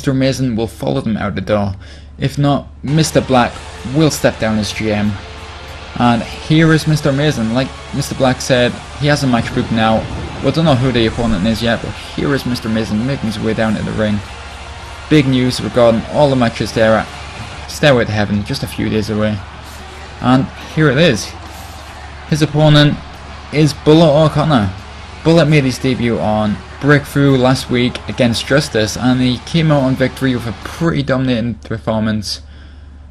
Mr. Amazing will follow them out the door. If not, Mr. Black will step down as GM. And here is Mr. Amazing. Like Mr. Black said, he has a match book now. We don't know who the opponent is yet, but here is Mr. Amazing making his way down to the ring. Big news regarding all the matches there at Stairway to Heaven, just a few days away. And here it is. His opponent is Bullet O'Connor. Bullet made his debut on Breakthrough last week against Justice, and he came out on victory with a pretty dominating performance.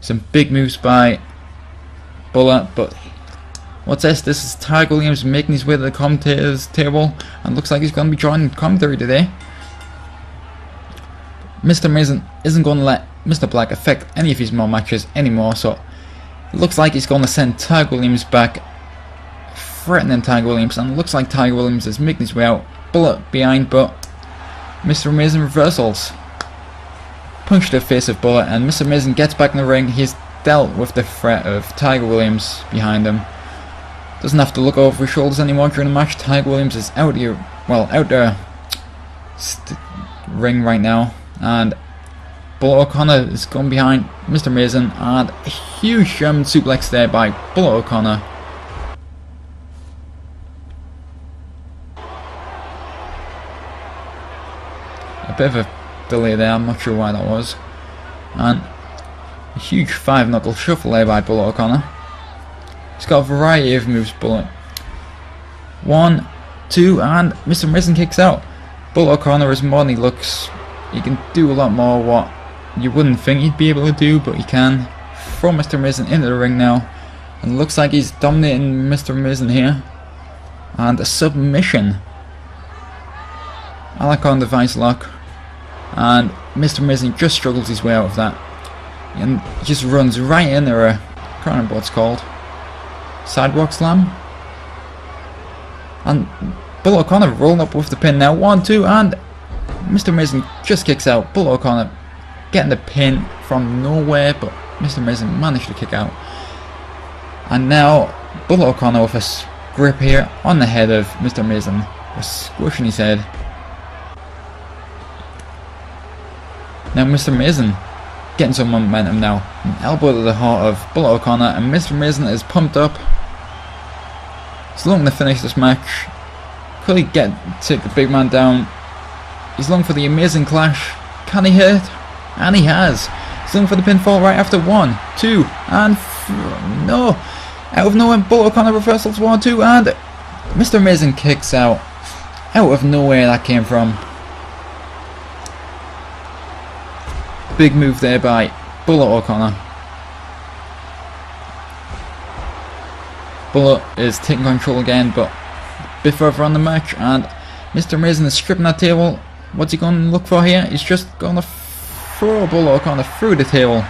Some big moves by Bullet, but what's this? This is Tiger Williams making his way to the commentators table, and looks like he's going to be joining commentary today. Mr. Amazing isn't going to let Mr. Black affect any of his more matches anymore, so it looks like he's going to send Tiger Williams back, threatening Tiger Williams, and it looks like Tiger Williams is making his way out. Bullet behind, but Mr. Amazing reversals. Punch to the face of Bullet, and Mr. Amazing gets back in the ring. He's dealt with the threat of Tiger Williams behind him. Doesn't have to look over his shoulders anymore during the match. Tiger Williams is out the ring right now, and Bullet O'Connor is going behind Mr. Amazing, and a huge German suplex there by Bullet O'Connor. A bit of a delay there, I'm not sure why that was. And a huge 5-knuckle shuffle there by Bullet O'Connor. He's got a variety of moves, Bullet. 1, 2, and Mr. Amazing kicks out. Bullet O'Connor is more than he looks. He can do a lot more what you wouldn't think he'd be able to do, but he can. Throw Mr. Amazing into the ring now. And looks like he's dominating Mr. Amazing here. And a submission. Alakon device lock. And Mr. Amazing just struggles his way out of that. And just runs right into a, I can't remember what it's called. Sidewalk slam. And Bullet O'Connor rolling up with the pin now. 1, 2, and Mr. Amazing just kicks out. Bullet O'Connor getting the pin from nowhere, but Mr. Amazing managed to kick out. And now Bullet O'Connor with a grip here on the head of Mr. Amazing. Just squishing his head. Now Mr. Amazing getting some momentum now. An elbow to the heart of Bullet O'Connor, and Mr. Amazing is pumped up. He's looking to finish this match. Could he take the big man down? He's looking for the amazing clash. Can he hit? And he has. He's looking for the pinfall right after 1, 2, and no. Out of nowhere, Bullet O'Connor reversals 1, 2, and Mr. Amazing kicks out. Out of nowhere that came from. Big move there by Bullet O'Connor. Bullet is taking control again, but a bit further on the match, and Mr. Amazing is stripping that table. What's he going to look for here? He's just going to throw Bullet O'Connor through the table.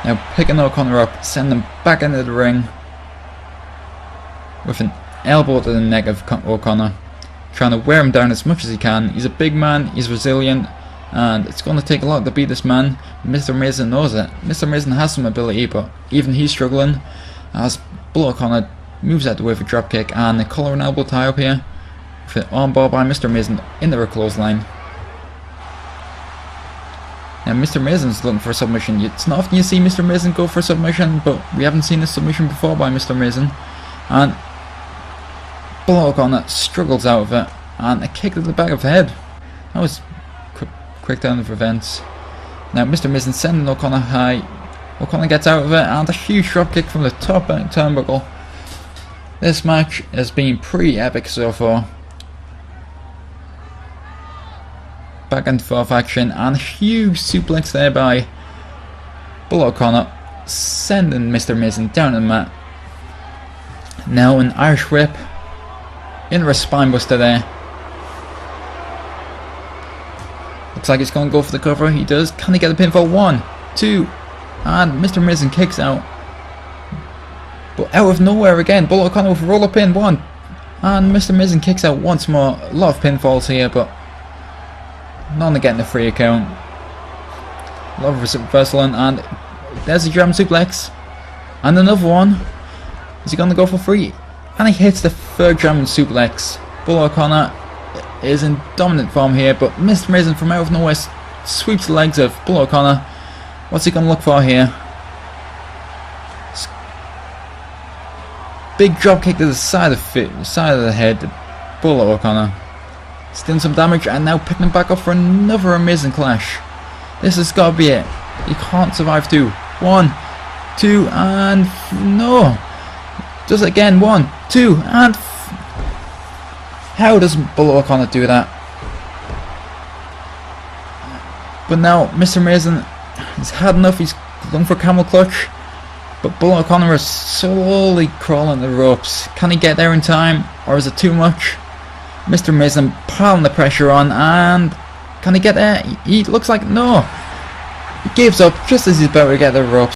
Now picking O'Connor up, send him back into the ring with an elbow to the neck of O'Connor, trying to wear him down as much as he can. He's a big man, he's resilient, and it's going to take a lot to beat this man. Mr. Amazing knows it. Mr. Amazing has some ability, but even he's struggling as Bullet O'Connor moves out the way for a dropkick, and a collar and elbow tie up here with an armbar by Mr. Amazing into a clothesline. Now Mr. Amazing's looking for a submission. It's not often you see Mr. Amazing go for a submission, but we haven't seen a submission before by Mr. Amazing. And Bullet O'Connor struggles out of it, and a kick to the back of the head. That was quick turn of events. Now Mr. Amazing sending O'Connor high. O'Connor gets out of it, and a huge dropkick from the top turnbuckle. This match has been pretty epic so far. Back and forth action, and a huge suplex there by Bullet O'Connor, sending Mr. Amazing down to the mat. Now an Irish whip into a spinebuster there. Looks like he's going to go for the cover. He does. Can he get the pinfall? 1, 2, and Mr. Amazing kicks out. But out of nowhere again, Bullet O'Connor with a roll up pin. 1, and Mr. Amazing kicks out once more. A lot of pinfalls here, but none are getting a free account. A lot of reversal, and there's a German suplex. And another one. Is he going to go for 3? And he hits the 3rd German suplex. Bullet O'Connor is in dominant form here, but Mr. Amazing from out of nowhere sweeps the legs of Bullet O'Connor. What's he going to look for here? Big drop kick to the side of the head to Bullet O'Connor. He's doing some damage and now picking him back up for another amazing clash. This has got to be it. He can't survive 2. 1, 2, and no. Does it again. 1, 2, and how does Bullet O'Connor do that? But now Mr. Mason has had enough. He's going for camel clutch. But Bullet O'Connor is slowly crawling the ropes. Can he get there in time, or is it too much? Mr. Mason piling the pressure on, and can he get there? He looks like no. He gives up just as he's about to get the ropes.